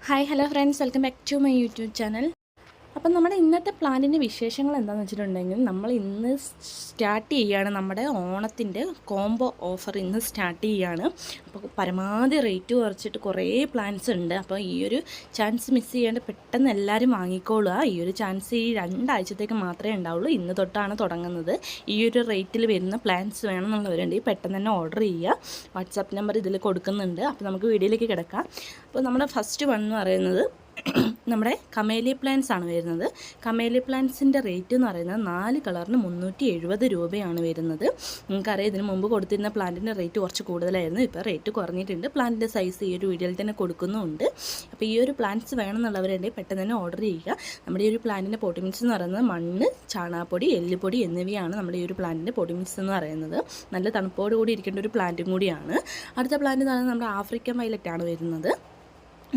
Hi hello friends, welcome back to my YouTube channel. അപ്പം നമ്മുടെ ഇന്നത്തെ പ്ലാനിൻ്റെ വിശേഷങ്ങൾ എന്താണെന്ന് വെച്ചിട്ടുണ്ടെങ്കിൽ നമ്മൾ ഇന്ന് സ്റ്റാർട്ട് ചെയ്യുകയാണ് നമ്മുടെ ഓണത്തിൻ്റെ കോംബോ ഓഫർ ഇന്ന് സ്റ്റാർട്ട് ചെയ്യുകയാണ്. അപ്പോൾ പരമാവധി റേറ്റ് കുറച്ചിട്ട് കുറേ പ്ലാൻസ് ഉണ്ട്. അപ്പോൾ ഈ ഒരു ചാൻസ് മിസ് ചെയ്യാണ്ട് പെട്ടെന്ന് എല്ലാവരും വാങ്ങിക്കോളുക. ഈ ഒരു ചാൻസ് ഈ 2 ആഴ്ചത്തേക്ക് മാത്രമേ ഉണ്ടാവുള്ളൂ. ഇന്ന് തൊട്ടാണ് തുടങ്ങുന്നത്. ഈ ഒരു റേറ്റിൽ വരുന്ന പ്ലാൻസ് വേണമെന്നുള്ളവരുണ്ടെങ്കിൽ പെട്ടെന്ന് തന്നെ ഓർഡർ ചെയ്യുക. വാട്സാപ്പ് നമ്പർ ഇതിൽ കൊടുക്കുന്നുണ്ട്. അപ്പോൾ നമുക്ക് വീഡിയോയിലേക്ക് കിടക്കാം. അപ്പോൾ നമ്മുടെ ഫസ്റ്റ് വൺ എന്ന് പറയുന്നത് നമ്മുടെ കമേലിയ പ്ലാന്റ്സ് ആണ് വരുന്നത്. കമേലിയ പ്ലാന്റ്സിൻ്റെ റേറ്റ് എന്ന് പറയുന്നത് 4 കളറിന് 370 രൂപയാണ് വരുന്നത്. നിങ്ങൾക്കറിയാം, ഇതിന് മുമ്പ് കൊടുത്തിരുന്ന പ്ലാന്റിൻ്റെ റേറ്റ് കുറച്ച് കൂടുതലായിരുന്നു. ഇപ്പോൾ റേറ്റ് കുറഞ്ഞിട്ടുണ്ട്. പ്ലാന്റിൻ്റെ സൈസ് ഈ ഒരു വീഡിയോയിൽ തന്നെ കൊടുക്കുന്നുമുണ്ട്. അപ്പോൾ ഈ ഒരു പ്ലാന്റ്സ് വേണമെന്നുള്ളവരുണ്ടെങ്കിൽ പെട്ടെന്ന് തന്നെ ഓർഡർ ചെയ്യുക. നമ്മുടെ ഈ ഒരു പ്ലാന്റിൻ്റെ പോട്ടി മിക്സ് എന്ന് പറയുന്നത് മണ്ണ്, ചാണകപ്പൊടി, എല്ലുപൊടി എന്നിവയാണ് നമ്മുടെ ഈ ഒരു പ്ലാന്റിൻ്റെ പോട്ടി മിക്സ് എന്ന് പറയുന്നത്. നല്ല തണുപ്പോട് കൂടി ഇരിക്കേണ്ട ഒരു പ്ലാന്റും കൂടിയാണ്. അടുത്ത പ്ലാന്റ് എന്ന് പറയുന്നത് നമ്മുടെ ആഫ്രിക്കൻ വയലറ്റ് ആണ് വരുന്നത്.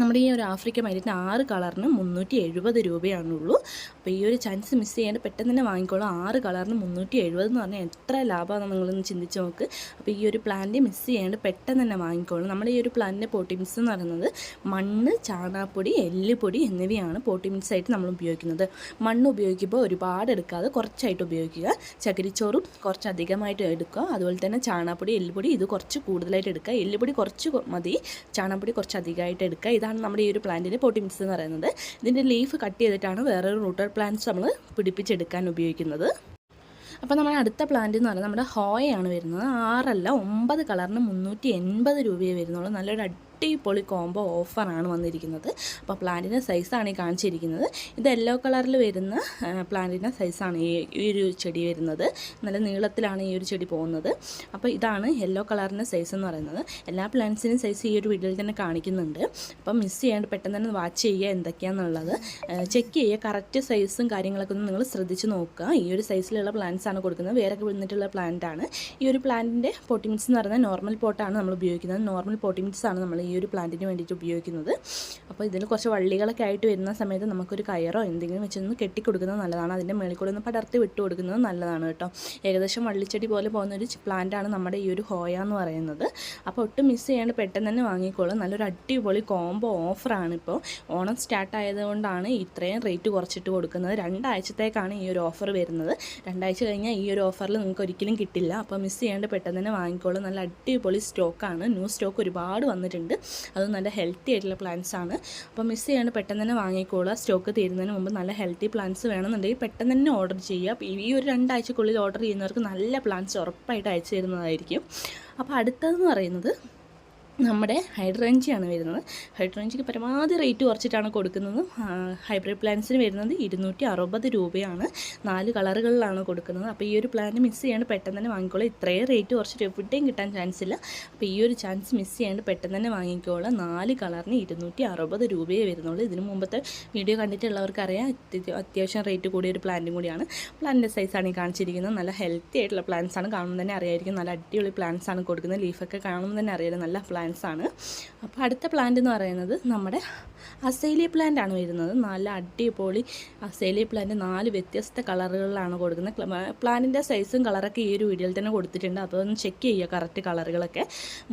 നമ്മുടെ ഈ ഒരു ആഫ്രിക്കൻ വയലറ്റിന് 6 കളറിന് 370 രൂപയാണുള്ളൂ. അപ്പോൾ ഈ ഒരു ചാൻസ് മിസ് ചെയ്യാണ്ട് പെട്ടെന്ന് തന്നെ വാങ്ങിക്കോളൂ. 6 കളറിന് 370 എന്ന് പറഞ്ഞാൽ എത്ര ലാഭമാണെന്ന് നിങ്ങളൊന്ന് ചിന്തിച്ച് നോക്ക്. അപ്പോൾ ഈ ഒരു പ്ലാന്റ് മിസ് ചെയ്യാണ്ട് പെട്ടെന്ന് തന്നെ വാങ്ങിക്കോളൂ. നമ്മുടെ ഈ ഒരു പ്ലാന്റിൻ്റെ പോട്ടി മിക്സ് എന്ന് പറയുന്നത് മണ്ണ്, ചാണകപ്പൊടി, എല്ലുപൊടി എന്നിവയാണ് പോട്ടി മിക്സ് ആയിട്ട് നമ്മൾ ഉപയോഗിക്കുന്നത്. മണ്ണ് ഉപയോഗിക്കുമ്പോൾ ഒരുപാട് എടുക്കാതെ കുറച്ചായിട്ട് ഉപയോഗിക്കുക. ചകിരിച്ചോറും കുറച്ച് അധികമായിട്ട് എടുക്കുക. അതുപോലെ തന്നെ ചാണകപ്പൊടി, എല്ലുപൊടി ഇത് കുറച്ച് കൂടുതലായിട്ട് എടുക്കുക. എല്ലുപൊടി കുറച്ച് മതി, ചാണകപ്പൊടി കുറച്ച് അധികമായിട്ട് എടുക്കുക. ഇതാണ് നമ്മുടെ ഈ ഒരു പ്ലാന്റിൻ്റെ പോട്ടി മിക്സ് എന്ന് പറയുന്നത്. ഇതിൻ്റെ ലീഫ് കട്ട് ചെയ്തിട്ടാണ് വേറൊരു റൂട്ടർ പ്ലാന്റ്സ് നമ്മൾ പിടിപ്പിച്ചെടുക്കാൻ ഉപയോഗിക്കുന്നത്. അപ്പോൾ നമ്മുടെ അടുത്ത പ്ലാന്റ് എന്ന് പറയുന്നത് നമ്മുടെ ഹോയയാണ് വരുന്നത്. 6 അല്ല 9 കളറിന് 380 രൂപയെ വരുന്നുള്ളൂ. നല്ലൊരു അടിപൊളി കോംബോ ഓഫറാണ് വന്നിരിക്കുന്നത്. അപ്പോൾ പ്ലാന്റിൻ്റെ സൈസാണ് ഈ കാണിച്ചിരിക്കുന്നത്. ഇത് യെല്ലോ കളറിൽ വരുന്ന പ്ലാന്റിൻ്റെ സൈസാണ് ഈ ഒരു ചെടി വരുന്നത്. നല്ല നീളത്തിലാണ് ഈ ഒരു ചെടി പോകുന്നത്. അപ്പോൾ ഇതാണ് യെല്ലോ കളറിൻ്റെ സൈസ് എന്ന് പറയുന്നത്. എല്ലാ പ്ലാന്റ്സിനും സൈസ് ഈ ഒരു വീഡിയോയിൽ തന്നെ കാണിക്കുന്നുണ്ട്. അപ്പോൾ മിസ് ചെയ്യാണ്ട് പെട്ടെന്ന് തന്നെ വാച്ച് ചെയ്യുക എന്തൊക്കെയാണെന്നുള്ളത് ചെക്ക് ചെയ്യുക. കറക്റ്റ് സൈസും കാര്യങ്ങളൊക്കെ ഒന്ന് നിങ്ങൾ ശ്രദ്ധിച്ച് നോക്കുക. ഈ ഒരു സൈസിലുള്ള പ്ലാന്റ്സ് ആണ് കൊടുക്കുന്നത്. വേറെ വന്നിട്ടുള്ള പ്ലാന്റ് ആണ്. ഈ ഒരു പ്ലാന്റിൻ്റെ പോട്ടി മിക്സ് എന്ന് പറയുന്നത് നോർമൽ പോട്ടാണ് നമ്മൾ ഉപയോഗിക്കുന്നത്. നോർമൽ പോട്ടി മിക്സ് ആണ് നമ്മൾ ഈ ഒരു പ്ലാന്റിന് വേണ്ടിയിട്ട് ഉപയോഗിക്കുന്നത്. അപ്പോൾ ഇതിൽ കുറച്ച് വള്ളികളൊക്കെ ആയിട്ട് വരുന്ന സമയത്ത് നമുക്കൊരു കയറോ എന്തെങ്കിലും വെച്ചൊന്ന് കെട്ടിക്കൊടുക്കുന്നത് നല്ലതാണ്. അതിൻ്റെ മേളിൽ കൂടെ ഒന്ന് പടർത്തി വിട്ട് കൊടുക്കുന്നത് നല്ലതാണ് കേട്ടോ. ഏകദേശം വള്ളിച്ചെടി പോലെ പോകുന്നൊരു പ്ലാന്റാണ് നമ്മുടെ ഈ ഒരു ഹോയ എന്ന് പറയുന്നത്. അപ്പോൾ ഒട്ടും മിസ് ചെയ്യാണ്ട് പെട്ടെന്ന് തന്നെ വാങ്ങിക്കോളും. നല്ലൊരു അടിപൊളി കോംബോ ഓഫറാണ്. ഇപ്പോൾ ഓണം സ്റ്റാർട്ട് ആയതുകൊണ്ടാണ് ഇത്രയും റേറ്റ് കുറച്ചിട്ട് കൊടുക്കുന്നത്. 2 ആഴ്ചത്തേക്കാണ് ഈ ഒരു ഓഫർ വരുന്നത്. 2 ആഴ്ച കഴിഞ്ഞാൽ ഈ ഒരു ഓഫറിൽ നിങ്ങൾക്ക് ഒരിക്കലും കിട്ടില്ല. അപ്പോൾ മിസ് ചെയ്യാണ്ട് പെട്ടെന്ന് തന്നെ വാങ്ങിക്കോളും. നല്ല അടിപൊളി സ്റ്റോക്കാണ്. ന്യൂ സ്റ്റോക്ക് ഒരുപാട് വന്നിട്ടുണ്ട്. അത് നല്ല ഹെൽത്തി ആയിട്ടുള്ള പ്ലാന്റ്സ് ആണ്. അപ്പോൾ മിസ് ചെയ്യാണ്ട് പെട്ടെന്ന് തന്നെ വാങ്ങിക്കോളുക. സ്റ്റോക്ക് തീരുന്നതിന് മുമ്പ് നല്ല ഹെൽത്തി പ്ലാന്റ്സ് വേണമെന്നുണ്ടെങ്കിൽ പെട്ടെന്ന് തന്നെ ഓർഡർ ചെയ്യുക. ഈ ഒരു 2 ആഴ്ചക്കുള്ളിൽ ഓർഡർ ചെയ്യുന്നവർക്ക് നല്ല പ്ലാന്റ്സ് ഉറപ്പായിട്ട് അയച്ചു തരുന്നതായിരിക്കും. അപ്പോൾ അടുത്തതെന്ന് പറയുന്നത് നമ്മുടെ ഹൈഡ്രേഞ്ചിയാണ് വരുന്നത്. ഹൈഡ്രേഞ്ചിക്ക് പരമാവധി റേറ്റ് കുറച്ചിട്ടാണ് കൊടുക്കുന്നത്. ഹൈബ്രിഡ് പ്ലാന്റ്സിന് വരുന്നത് 260 രൂപയാണ്. 4 കളറുകളിലാണ് കൊടുക്കുന്നത്. അപ്പോൾ ഈ ഒരു പ്ലാന്റ് മിസ് ചെയ്യാണ്ട് പെട്ടെന്ന് തന്നെ വാങ്ങിക്കോളൂ. ഇത്രയും റേറ്റ് കുറച്ചിട്ട് എവിടെയും കിട്ടാൻ ചാൻസ് ഇല്ല. അപ്പോൾ ഈ ഒരു ചാൻസ് മിസ് ചെയ്യാണ്ട് പെട്ടെന്ന് തന്നെ വാങ്ങിക്കോളൂ. 4 കളറിന് 260 രൂപയെ വരുന്നുള്ളൂ. ഇതിന് മുമ്പത്തെ വീഡിയോ കണ്ടിട്ടുള്ളവർക്കറിയാം അത്യാവശ്യം റേറ്റ് കൂടിയ ഒരു പ്ലാന്റും കൂടിയാണ്. പ്ലാന്റിൻ്റെ സൈസാണ് ഈ കാണിച്ചിരിക്കുന്നത്. നല്ല ഹെൽത്തി ആയിട്ടുള്ള പ്ലാന്റ്സ് ആണ്. കാണുമ്പോൾ തന്നെ അറിയായിരിക്കും നല്ല അടിപൊളി പ്ലാന്റ്സ് ആണ് കൊടുക്കുന്നത്. ലീഫൊക്കെ കാണുമ്പോൾ തന്നെ അറിയാം നല്ല പ്ലാന്റ്സ് ആണ്. അപ്പോൾ അടുത്ത പ്ലാന്റ് എന്ന് പറയുന്നത് നമ്മുടെ അസേലിയ പ്ലാന്റ് ആണ് വരുന്നത്. നല്ല അടിപൊളി അസേലിയ പ്ലാന്റ് 4 വ്യത്യസ്ത കളറുകളിലാണ് കൊടുക്കുന്നത്. പ്ലാന്റിൻ്റെ സൈസും കളറൊക്കെ ഈ ഒരു വീഡിയോയിൽ തന്നെ കൊടുത്തിട്ടുണ്ട്. അപ്പോൾ ഒന്ന് ചെക്ക് ചെയ്യുക കറക്റ്റ് കളറുകളൊക്കെ.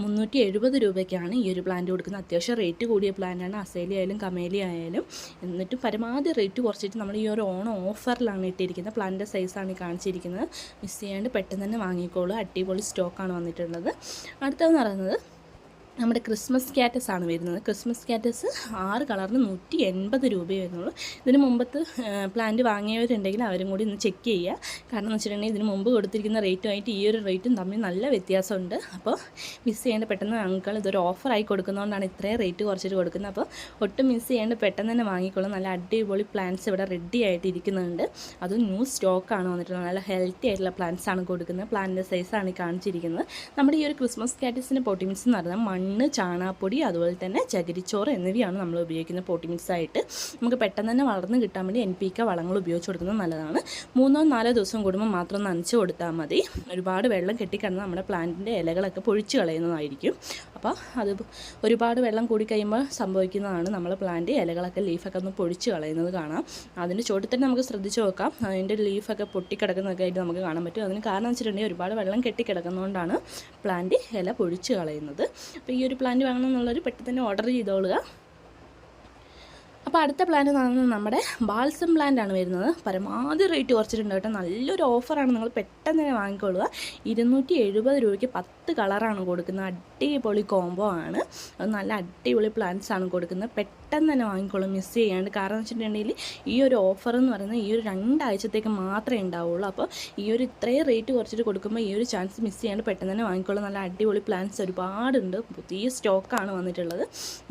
370 രൂപയ്ക്കാണ് ഈ ഒരു പ്ലാന്റ് കൊടുക്കുന്നത്. അത്യാവശ്യം റേറ്റ് കൂടിയ പ്ലാന്റാണ്. അസേലിയ ആയാലും കമേലിയ ആയാലും. എന്നിട്ടും പരമാവധി റേറ്റ് കുറച്ചിട്ട് നമ്മൾ ഈ ഒരു ഓണം ഓഫറിലാണ് ഇട്ടിരിക്കുന്നത്. പ്ലാന്റിൻ്റെ സൈസാണ് ഈ കാണിച്ചിരിക്കുന്നത്. മിസ് ചെയ്യാണ്ട് പെട്ടെന്ന് തന്നെ വാങ്ങിക്കോളൂ. അടിപൊളി സ്റ്റോക്കാണ് വന്നിട്ടുള്ളത്. അടുത്തതെന്ന് പറയുന്നത് നമ്മുടെ ക്രിസ്മസ് ക്യാറ്റസ് ആണ് വരുന്നത്. ക്രിസ്മസ് ക്യാറ്റസ് 6 കളറിന് 180 രൂപയെ വരുന്നുള്ളൂ. ഇതിന് മുമ്പത്ത് പ്ലാന്റ് വാങ്ങിയവരുണ്ടെങ്കിൽ അവരും കൂടി ഒന്ന് ചെക്ക് ചെയ്യുക. കാരണം എന്ന് വെച്ചിട്ടുണ്ടെങ്കിൽ ഇതിന് മുമ്പ് കൊടുത്തിരിക്കുന്ന റേറ്റുമായിട്ട് ഈ ഒരു റേറ്റും തമ്മിൽ നല്ല വ്യത്യാസമുണ്ട്. അപ്പോൾ മിസ് ചെയ്യാണ്ട് പെട്ടെന്ന് വാങ്ങിക്കോളൂ. ഇതൊരു ഓഫറായി കൊടുക്കുന്നതുകൊണ്ടാണ് ഇത്രയും റേറ്റ് കുറച്ചിട്ട് കൊടുക്കുന്നത്. അപ്പോൾ ഒട്ടും മിസ് ചെയ്യാണ്ട് പെട്ടെന്ന് തന്നെ വാങ്ങിക്കോളും. നല്ല അടിപൊളി പ്ലാന്റ്സ് ഇവിടെ റെഡി ആയിട്ട് ഇരിക്കുന്നുണ്ട്. അതും ന്യൂ സ്റ്റോക്കാണ് വന്നിട്ടുള്ളത്. നല്ല ഹെൽത്തി ആയിട്ടുള്ള പ്ലാന്റ്സ് ആണ് കൊടുക്കുന്നത്. പ്ലാന്റിൻ്റെ സൈസാണ് ഈ കാണിച്ചിരിക്കുന്നത്. നമ്മുടെ ഈ ഒരു ക്രിസ്മസ് ക്യാറ്റസിൻ്റെ പോട്ടി മിക്സ് എന്ന് പറയുന്നത് മണ്ണ്, ചാണകപ്പൊടി, അതുപോലെ തന്നെ ചകിരിച്ചോറ് എന്നിവയാണ് നമ്മൾ ഉപയോഗിക്കുന്ന പോട്ടി മിക്സ് ആയിട്ട്. നമുക്ക് പെട്ടെന്ന് തന്നെ വളർന്ന് കിട്ടാൻ വേണ്ടി NPK വളങ്ങൾ ഉപയോഗിച്ച് കൊടുക്കുന്നത് നല്ലതാണ്. 3-4 ദിവസം കൂടുമ്പോൾ മാത്രം നനച്ച് കൊടുത്താൽ മതി. ഒരുപാട് വെള്ളം കെട്ടിക്കിടന്ന് നമ്മുടെ പ്ലാന്റിൻ്റെ ഇലകളൊക്കെ പൊഴിച്ച് കളയുന്നതായിരിക്കും. അപ്പോൾ അത് ഒരുപാട് വെള്ളം കൂടിക്കഴിയുമ്പോൾ സംഭവിക്കുന്നതാണ്. നമ്മൾ പ്ലാന്റ് ഇലകളൊക്കെ ലീഫൊക്കെ ഒന്ന് പൊഴിച്ച് കളയുന്നത് കാണാം. അതിൻ്റെ ചോട്ടിൽ തന്നെ നമുക്ക് ശ്രദ്ധിച്ച് നോക്കാം. അതിൻ്റെ ലീഫൊക്കെ പൊട്ടിക്കിടക്കുന്നതൊക്കെ ആയിട്ട് നമുക്ക് കാണാൻ പറ്റും. അതിന് കാരണം വെച്ചിട്ടുണ്ടെങ്കിൽ ഒരുപാട് വെള്ളം കെട്ടിക്കിടക്കുന്നതുകൊണ്ടാണ് പ്ലാന്റ് ഇല പൊഴിച്ച് കളയുന്നത്. അപ്പോൾ ഈ ഒരു പ്ലാന്റ് വാങ്ങണം എന്നുള്ളൊരു പെട്ടെന്ന് തന്നെ ഓർഡർ ചെയ്തോളുക. അപ്പോൾ അടുത്ത പ്ലാന്റ് എന്ന് പറയുന്നത് നമ്മുടെ ബാൽസം പ്ലാന്റ് ആണ് വരുന്നത്. പരമാവധി റേറ്റ് കുറച്ചിട്ടുണ്ട് കേട്ടോ. നല്ലൊരു ഓഫറാണ്, നിങ്ങൾ പെട്ടെന്ന് തന്നെ വാങ്ങിക്കൊള്ളുക. 270 രൂപയ്ക്ക് 10 കളറാണ് കൊടുക്കുന്നത്. അടിപൊളി കോംബോ ആണ്. അത് നല്ല അടിപൊളി പ്ലാന്റ്സ് ആണ് കൊടുക്കുന്നത്. പെട്ടെന്ന് തന്നെ വാങ്ങിക്കോളും, മിസ് ചെയ്യാണ്ട്. കാരണം എന്ന് വെച്ചിട്ടുണ്ടെങ്കിൽ ഈ ഒരു ഓഫർ എന്ന് പറയുന്നത് ഈ ഒരു 2 ആഴ്ചത്തേക്ക് മാത്രമേ ഉണ്ടാവുള്ളൂ. അപ്പോൾ ഈ ഒരു ഇത്രയും റേറ്റ് കുറച്ചിട്ട് കൊടുക്കുമ്പോൾ ഈ ഒരു ചാൻസ് മിസ് ചെയ്യാണ്ട് പെട്ടെന്ന് തന്നെ വാങ്ങിക്കോളും. നല്ല അടിപൊളി പ്ലാന്റ്സ് ഒരുപാടുണ്ട്, പുതിയ സ്റ്റോക്കാണ് വന്നിട്ടുള്ളത്.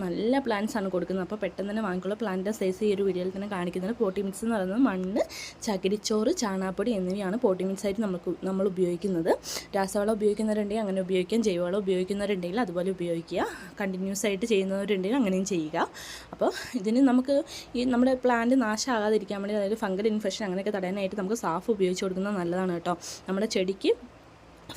നല്ല പ്ലാന്റ്സ് ആണ് കൊടുക്കുന്നത്. അപ്പോൾ പെട്ടെന്ന് തന്നെ വാങ്ങിക്കോളും. പ്ലാന്റിൻ്റെ സൈസ് ഈ ഒരു വീഡിയോയിൽ തന്നെ കാണിക്കുന്നത്. പോട്ടി മിക്സ് എന്ന് പറയുന്നത് മണ്ണ്, ചകിരിച്ചോറ്, ചാണകപ്പൊടി എന്നിവയാണ് പോട്ടി മിക്സ് ആയിട്ട് നമ്മൾ ഉപയോഗിക്കുന്നത്. രാസവളം ഉപയോഗിക്കുന്നവരുണ്ടെങ്കിൽ അങ്ങനെ ഉപയോഗിക്കാം, ജൈവവളം ഉപയോഗിക്കുന്നവരുണ്ടെങ്കിൽ അതുപോലെ ഉപയോഗിക്കുക. കണ്ടിന്യൂസ് ആയിട്ട് ചെയ്യുന്നവരുണ്ടെങ്കിൽ അങ്ങനെയും ചെയ്യുക. അപ്പോൾ ഇതിന് നമുക്ക് ഈ നമ്മുടെ പ്ലാന്റ് നാശമാകാതിരിക്കാൻ വേണ്ടി, അതായത് ഫംഗൽ ഇൻഫെക്ഷൻ അങ്ങനെയൊക്കെ തടയാനായിട്ട് നമുക്ക് സാഫ് ഉപയോഗിച്ച് കൊടുക്കുന്നത് നല്ലതാണ് കേട്ടോ. നമ്മുടെ ചെടിക്ക്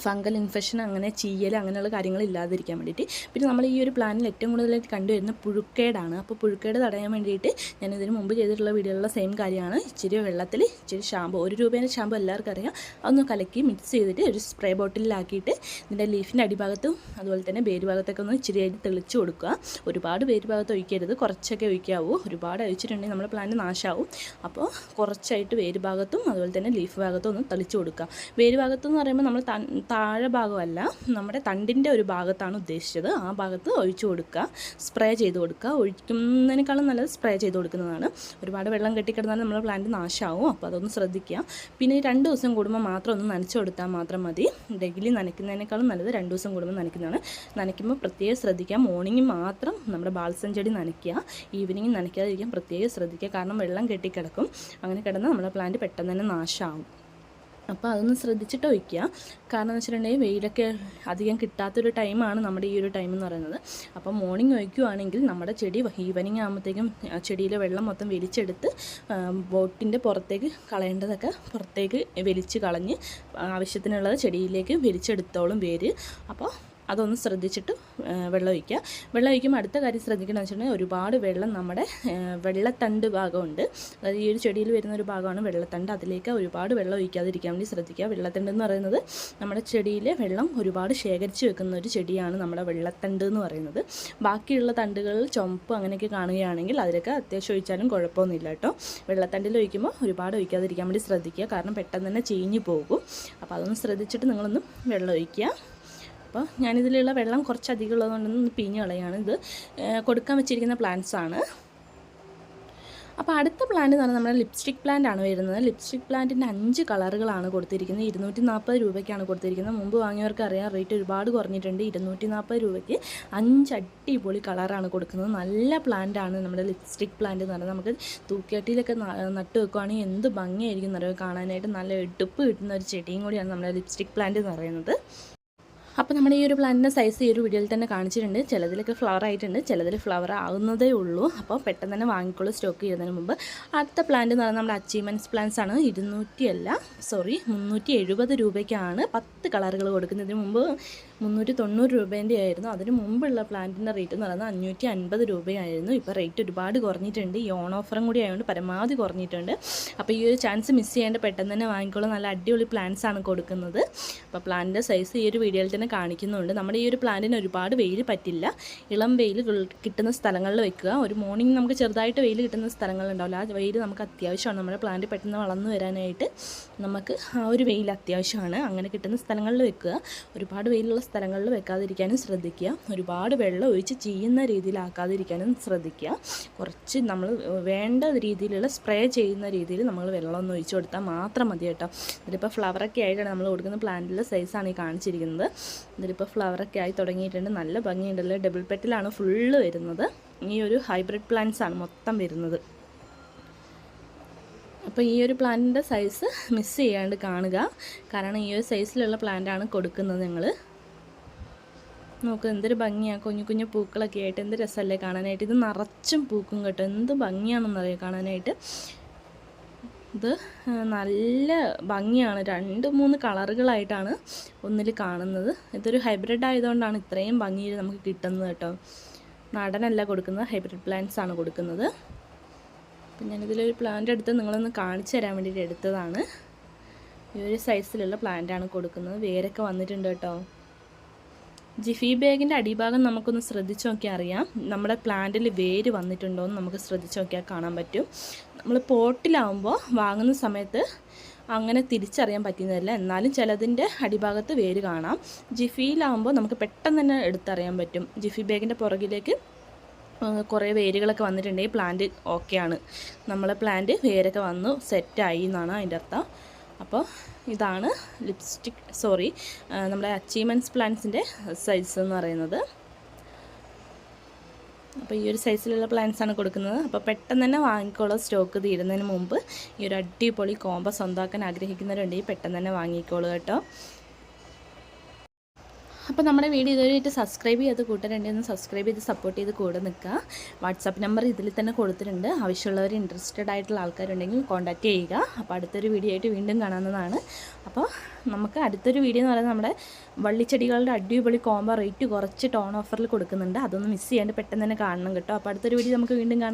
ഫംഗൽ ഇൻഫെക്ഷൻ അങ്ങനെ ചീയൽ അങ്ങനെയുള്ള കാര്യങ്ങൾ ഇല്ലാതിരിക്കാൻ വേണ്ടിയിട്ട്. പിന്നെ നമ്മൾ ഈ ഒരു പ്ലാനിൽ ഏറ്റവും കൂടുതലായിട്ട് കണ്ടുവരുന്ന പുഴുക്കേടാണ്. അപ്പോൾ പുഴുക്കേട് തടയാൻ വേണ്ടിയിട്ട് ഞാൻ ഇതിന് മുമ്പ് ചെയ്തിട്ടുള്ള വീഡിയോയിലുള്ള സെയിം കാര്യമാണ്. ഇച്ചിരി വെള്ളത്തിൽ ഇച്ചിരി ഷാമ്പു, 1 രൂപേൻ്റെ ഷാമ്പു എല്ലാവർക്കും അറിയാം, അതൊന്ന് കലക്കി മിക്സ് ചെയ്തിട്ട് ഒരു സ്പ്രേ ബോട്ടിലാക്കിയിട്ട് ഇതിൻ്റെ ലീഫിൻ്റെ അടിഭാഗത്തും അതുപോലെ തന്നെ വേര് ഭാഗത്തൊക്കെ ഒന്ന് ഇച്ചിരി ആയിട്ട് തെളിച്ച് കൊടുക്കുക. ഒരുപാട് വേര് ഭാഗത്ത് ഒഴിക്കരുത്, കുറച്ചൊക്കെ ഒഴിക്കാവൂ. ഒരുപാട് ഒഴിച്ചിട്ടുണ്ടെങ്കിൽ നമ്മുടെ പ്ലാന്റ് നാശമാവും. അപ്പോൾ കുറച്ചായിട്ട് വേര് ഭാഗത്തും അതുപോലെ തന്നെ ലീഫ് ഭാഗത്തും ഒന്ന് തെളിച്ച് കൊടുക്കുക. വേര് ഭാഗത്തെന്ന് പറയുമ്പോൾ നമ്മൾ താഴെ ഭാഗമല്ല, നമ്മുടെ തണ്ടിൻ്റെ ഒരു ഭാഗത്താണ് ഉദ്ദേശിച്ചത്. ആ ഭാഗത്ത് ഒഴിച്ചു കൊടുക്കുക, സ്പ്രേ ചെയ്ത് കൊടുക്കുക. ഒഴിക്കുന്നതിനേക്കാളും നല്ലത് സ്പ്രേ ചെയ്ത് കൊടുക്കുന്നതാണ്. ഒരുപാട് വെള്ളം കെട്ടിക്കിടന്നാൽ നമ്മുടെ പ്ലാന്റ് നാശമാവും. അപ്പോൾ അതൊന്ന് ശ്രദ്ധിക്കുക. പിന്നെ 2 ദിവസം കൂടുമ്പോൾ മാത്രം ഒന്ന് നനച്ചു കൊടുത്താൽ മാത്രം മതി. ഡെയിലി നനയ്ക്കുന്നതിനേക്കാളും നല്ലത് 2 ദിവസം കൂടുമ്പോൾ നനയ്ക്കുന്നതാണ്. നനയ്ക്കുമ്പോൾ പ്രത്യേകം ശ്രദ്ധിക്കുക. മോർണിംഗ് മാത്രം നമ്മുടെ ബാൽസം ചെടി നനയ്ക്കുക, ഈവനിങ് നനയ്ക്കാതിരിക്കാൻ പ്രത്യേകം ശ്രദ്ധിക്കുക. കാരണം വെള്ളം കെട്ടിക്കിടക്കും. അങ്ങനെ കിടന്നാൽ നമ്മുടെ പ്ലാന്റ് പെട്ടെന്ന് തന്നെ നാശമാവും. അപ്പോൾ അതൊന്ന് ശ്രദ്ധിച്ചിട്ട് ഒഴിക്കുക. കാരണം എന്ന് വെച്ചിട്ടുണ്ടെങ്കിൽ വെയിലൊക്കെ അധികം കിട്ടാത്തൊരു ടൈമാണ് നമ്മുടെ ഈ ഒരു ടൈം എന്ന് പറയുന്നത്. അപ്പോൾ മോർണിംഗ് ഒഴിക്കുകയാണെങ്കിൽ നമ്മുടെ ചെടി ഈവനിങ് ആകുമ്പോഴത്തേക്കും ചെടിയിലെ വെള്ളം മൊത്തം വലിച്ചെടുത്ത് ബോട്ടിൻ്റെ പുറത്തേക്ക് കളയേണ്ടതൊക്കെ പുറത്തേക്ക് വലിച്ച് കളഞ്ഞ് ആവശ്യത്തിനുള്ളത് ചെടിയിലേക്ക് വലിച്ചെടുത്തോളും വേര്. അപ്പോൾ അതൊന്ന് ശ്രദ്ധിച്ചിട്ട് വെള്ളം ഒഴിക്കുക. വെള്ളം ഒഴിക്കുമ്പോൾ അടുത്ത കാര്യം ശ്രദ്ധിക്കണമെന്ന് വെച്ചിട്ടുണ്ടെങ്കിൽ ഒരുപാട് വെള്ളം നമ്മുടെ വെള്ളത്തണ്ട് ഭാഗമുണ്ട്. അതായത് ഈ ഒരു ചെടിയിൽ വരുന്ന ഒരു ഭാഗമാണ് വെള്ളത്തണ്ട്. അതിലേക്ക് ഒരുപാട് വെള്ളം ഒഴിക്കാതിരിക്കാൻ വേണ്ടി ശ്രദ്ധിക്കുക. വെള്ളത്തണ്ട് എന്ന് പറയുന്നത് നമ്മുടെ ചെടിയിലെ വെള്ളം ഒരുപാട് ശേഖരിച്ച് വെക്കുന്ന ഒരു ചെടിയാണ് നമ്മുടെ വെള്ളത്തണ്ട് എന്ന് പറയുന്നത്. ബാക്കിയുള്ള തണ്ടുകളിൽ ചുമപ്പ് അങ്ങനെയൊക്കെ കാണുകയാണെങ്കിൽ അതിലൊക്കെ അത്യാവശ്യം ഒഴിച്ചാലും കുഴപ്പമൊന്നുമില്ല കേട്ടോ. വെള്ളത്തണ്ടിൽ ഒഴിക്കുമ്പോൾ ഒരുപാട് ഒഴിക്കാതിരിക്കാൻ വേണ്ടി ശ്രദ്ധിക്കുക. കാരണം പെട്ടെന്ന് തന്നെ ചീഞ്ഞ് പോകും. അപ്പോൾ അതൊന്ന് ശ്രദ്ധിച്ചിട്ട് നിങ്ങളൊന്ന് വെള്ളം ഒഴിക്കുക. അപ്പോൾ ഞാനിതിലുള്ള വെള്ളം കുറച്ചധികം ഉള്ളതുകൊണ്ടൊന്ന് പിഴിഞ്ഞ് കളയാണ്. ഇത് കൊടുക്കാൻ വെച്ചിരിക്കുന്ന പ്ലാന്റ്സ് ആണ്. അപ്പോൾ അടുത്ത പ്ലാന്റ് എന്ന് പറഞ്ഞാൽ നമ്മുടെ ലിപ്സ്റ്റിക് പ്ലാന്റ് ആണ് വരുന്നത്. ലിപ്സ്റ്റിക് പ്ലാന്റിൻ്റെ 5 കളറുകളാണ് കൊടുത്തിരിക്കുന്നത്. 240 രൂപയ്ക്കാണ് കൊടുത്തിരിക്കുന്നത്. മുമ്പ് വാങ്ങിയവർക്ക് അറിയാം, റേറ്റ് ഒരുപാട് കുറഞ്ഞിട്ടുണ്ട്. 240 രൂപയ്ക്ക് 5 അടിപൊളി കളറാണ് കൊടുക്കുന്നത്. നല്ല പ്ലാന്റ് ആണ് നമ്മുടെ ലിപ്സ്റ്റിക് പ്ലാന്റ് എന്ന് പറഞ്ഞാൽ. നമുക്ക് തൂക്കിയാട്ടിയിലൊക്കെ നട്ട് വെക്കുകയാണെങ്കിൽ എന്ത് ഭംഗിയായിരിക്കും എന്നറിയാം കാണാനായിട്ട്. നല്ല എടുപ്പ് കിട്ടുന്ന ഒരു ചെടിയും കൂടിയാണ് നമ്മുടെ ലിപ്സ്റ്റിക് പ്ലാന്റ് എന്ന് പറയുന്നത്. അപ്പോൾ നമ്മുടെ ഈ ഒരു പ്ലാന്റിൻ്റെ സൈസ് ഈ ഒരു വീഡിയോയിൽ തന്നെ കാണിച്ചിട്ടുണ്ട്. ചിലതിലൊക്കെ ഫ്ലവർ ആയിട്ടുണ്ട്, ചിലതിൽ ഫ്ലവർ ആവുന്നതേ ഉള്ളൂ. അപ്പോൾ പെട്ടെന്ന് തന്നെ വാങ്ങിക്കോളൂ സ്റ്റോക്ക് ചെയ്യുന്നതിന് മുമ്പ്. അടുത്ത പ്ലാന്റ് എന്ന് പറയുന്നത് നമ്മുടെ അച്ചീവ്മെൻറ്റ്സ് പ്ലാന്റ്സ് ആണ്. 370 രൂപയ്ക്കാണ് 10 കളറുകൾ കൊടുക്കുന്നത്. ഇതിന് മുമ്പ് 390 രൂപേൻ്റെ ആയിരുന്നു. അതിന് മുമ്പുള്ള പ്ലാന്റിൻ്റെ റേറ്റ് എന്ന് പറയുന്നത് 550 രൂപയായിരുന്നു. ഇപ്പോൾ റേറ്റ് ഒരുപാട് കുറഞ്ഞിട്ടുണ്ട്. ഈ ഓൺ ഓഫറും കൂടി ആയതുകൊണ്ട് പരമാവധി കുറഞ്ഞിട്ടുണ്ട്. അപ്പോൾ ഈ ഒരു ചാൻസ് മിസ് ചെയ്യാണ്ട് പെട്ടെന്ന് തന്നെ വാങ്ങിക്കോളൂ. നല്ല അടിപൊളി പ്ലാന്റ്സ് ആണ് കൊടുക്കുന്നത്. അപ്പോൾ പ്ലാന്റിൻ്റെ സൈസ് ഈ ഒരു വീഡിയോയിൽ തന്നെ കാണിക്കുന്നുണ്ട്. നമ്മുടെ ഈ ഒരു പ്ലാന്റിന് ഒരുപാട് വെയിൽ പറ്റില്ല. ഇളം വെയിൽ കിട്ടുന്ന സ്ഥലങ്ങളിൽ വെക്കുക. ഒരു മോർണിംഗ് നമുക്ക് ചെറുതായിട്ട് വെയിൽ കിട്ടുന്ന സ്ഥലങ്ങളുണ്ടാവില്ല. ആ വെയിൽ നമുക്ക് അത്യാവശ്യമാണ്. നമ്മുടെ പ്ലാന്റ് പെട്ടെന്ന് വളർന്നു വരാനായിട്ട് നമുക്ക് ആ ഒരു വെയിൽ അത്യാവശ്യമാണ്. അങ്ങനെ കിട്ടുന്ന സ്ഥലങ്ങളിൽ വെക്കുക. ഒരുപാട് വെയിലുള്ള സ്ഥലങ്ങളിൽ വെക്കാതിരിക്കാനും ശ്രദ്ധിക്കുക. ഒരുപാട് വെള്ളം ഒഴിച്ച് ചെയ്യുന്ന രീതിയിലാക്കാതിരിക്കാനും ശ്രദ്ധിക്കുക. കുറച്ച് നമ്മൾ വേണ്ട രീതിയിലുള്ള സ്പ്രേ ചെയ്യുന്ന രീതിയിൽ നമ്മൾ വെള്ളമൊന്നും ഒഴിച്ചു കൊടുത്താൽ മാത്രം മതി കേട്ടോ. ഇതിലിപ്പോൾ ഫ്ലവറൊക്കെ ആയിട്ടാണ് നമ്മൾ കൊടുക്കുന്ന പ്ലാന്റിലെ സൈസാണ് ഈ കാണിച്ചിരിക്കുന്നത്. ഇതിലിപ്പോൾ ഫ്ലവറൊക്കെ ആയി തുടങ്ങിയിട്ടുണ്ട്. നല്ല ഭംഗിയുണ്ടല്ലോ. ഡബിൾ പെറ്റിലാണ് ഫുള്ള് വരുന്നത്. ഈ ഒരു ഹൈബ്രിഡ് പ്ലാന്റ്സ് ആണ് മൊത്തം വരുന്നത്. അപ്പോൾ ഈ ഒരു പ്ലാന്റിൻ്റെ സൈസ് മിസ് ചെയ്യാണ്ട് കാണുക. കാരണം ഈ ഒരു സൈസിലുള്ള പ്ലാന്റാണ് കൊടുക്കുന്നത്. ഞങ്ങൾ നോക്ക് എന്തൊരു ഭംഗിയാണ്. കുഞ്ഞു കുഞ്ഞു പൂക്കളൊക്കെ ആയിട്ട് എന്ത് രസമല്ലേ കാണാനായിട്ട്. ഇത് നിറച്ചും പൂക്കും കേട്ടോ. എന്ത് ഭംഗിയാണെന്നറിയാം കാണാനായിട്ട്. ഇത് നല്ല ഭംഗിയാണ്. 2-3 കളറുകളായിട്ടാണ് ഒന്നിൽ കാണുന്നത്. ഇതൊരു ഹൈബ്രിഡ് ആയതുകൊണ്ടാണ് ഇത്രയും ഭംഗിയിൽ നമുക്ക് കിട്ടുന്നത് കേട്ടോ. നാടനല്ല കൊടുക്കുന്നത്, ഹൈബ്രിഡ് പ്ലാന്റ്സ് ആണ് കൊടുക്കുന്നത്. അപ്പം ഞാനിതിലൊരു പ്ലാന്റ് എടുത്ത് നിങ്ങളൊന്ന് കാണിച്ചു തരാൻ വേണ്ടിയിട്ട് എടുത്തതാണ്. ഈ ഒരു സൈസിലുള്ള പ്ലാന്റാണ് കൊടുക്കുന്നത്. വേരൊക്കെ വന്നിട്ടുണ്ട് കേട്ടോ. ജിഫി ബാഗിൻ്റെ അടിഭാഗം നമുക്കൊന്ന് ശ്രദ്ധിച്ച് നോക്കിയാൽ അറിയാം, നമ്മുടെ പ്ലാന്റിൽ വേര് വന്നിട്ടുണ്ടോ എന്ന് നമുക്ക് ശ്രദ്ധിച്ച് നോക്കിയാൽ കാണാൻ പറ്റും. നമ്മൾ പോട്ടിലാവുമ്പോൾ വാങ്ങുന്ന സമയത്ത് അങ്ങനെ തിരിച്ചറിയാൻ പറ്റുന്നതല്ല, എന്നാലും ചിലതിൻ്റെ അടിഭാഗത്ത് വേര് കാണാം. ജിഫിയിലാവുമ്പോൾ നമുക്ക് പെട്ടെന്ന് തന്നെ എടുത്തറിയാൻ പറ്റും. ജിഫി ബാഗിൻ്റെ പുറകിലേക്ക് കുറേ വേരുകളൊക്കെ വന്നിട്ടുണ്ടെങ്കിൽ പ്ലാന്റ് ഓക്കെയാണ്, നമ്മളെ പ്ലാന്റ് വേരൊക്കെ വന്നു സെറ്റായി എന്നാണ് അതിൻ്റെ അർത്ഥം. അപ്പോൾ ഇതാണ് നമ്മുടെ അച്ചീവ്മെൻറ്റ്സ് പ്ലാന്റ്സിൻ്റെ സൈസ് എന്ന് പറയുന്നത്. അപ്പോൾ ഈ ഒരു സൈസിലുള്ള പ്ലാന്റ്സാണ് കൊടുക്കുന്നത്. അപ്പോൾ പെട്ടെന്ന് തന്നെ വാങ്ങിക്കോളൂ, സ്റ്റോക്ക് തീരുന്നതിന് മുമ്പ്. ഈ ഒരു അടിപൊളി കോംബോ സ്വന്തമാക്കാൻ ആഗ്രഹിക്കുന്നവരുണ്ടെങ്കിൽ പെട്ടെന്ന് തന്നെ വാങ്ങിക്കോളൂ കേട്ടോ. അപ്പോൾ നമ്മുടെ വീഡിയോ ഇതുവരെയായിട്ട് സബ്സ്ക്രൈബ് ചെയ്ത് കൂട്ടരുണ്ടെന്ന് സബ്സ്ക്രൈബ് ചെയ്ത് സപ്പോർട്ട് ചെയ്ത് കൂടെ നിൽക്കുക. വാട്സാപ്പ് നമ്പർ ഇതിൽ തന്നെ കൊടുത്തിട്ടുണ്ട്. ആവശ്യമുള്ളവർ ഇൻട്രസ്റ്റഡ് ആയിട്ടുള്ള ആൾക്കാരുണ്ടെങ്കിൽ കോൺടാക്റ്റ് ചെയ്യുക. അപ്പോൾ അടുത്തൊരു വീഡിയോ ആയിട്ട് വീണ്ടും കാണാവുന്നതാണ്. അപ്പോൾ നമുക്ക് അടുത്തൊരു വീഡിയോ എന്ന് പറയുന്നത് നമ്മുടെ വള്ളിച്ചെടികളുടെ അടിപൊളി കോംബോ റേറ്റ് കുറച്ച് ടോൺ ഓഫറിൽ കൊടുക്കുന്നുണ്ട്. അതൊന്ന് മിസ് ചെയ്യാണ്ട് പെട്ടെന്ന് തന്നെ കാണണം കേട്ടോ. അപ്പോൾ അടുത്തൊരു വീഡിയോ നമുക്ക് വീണ്ടും കാണാം.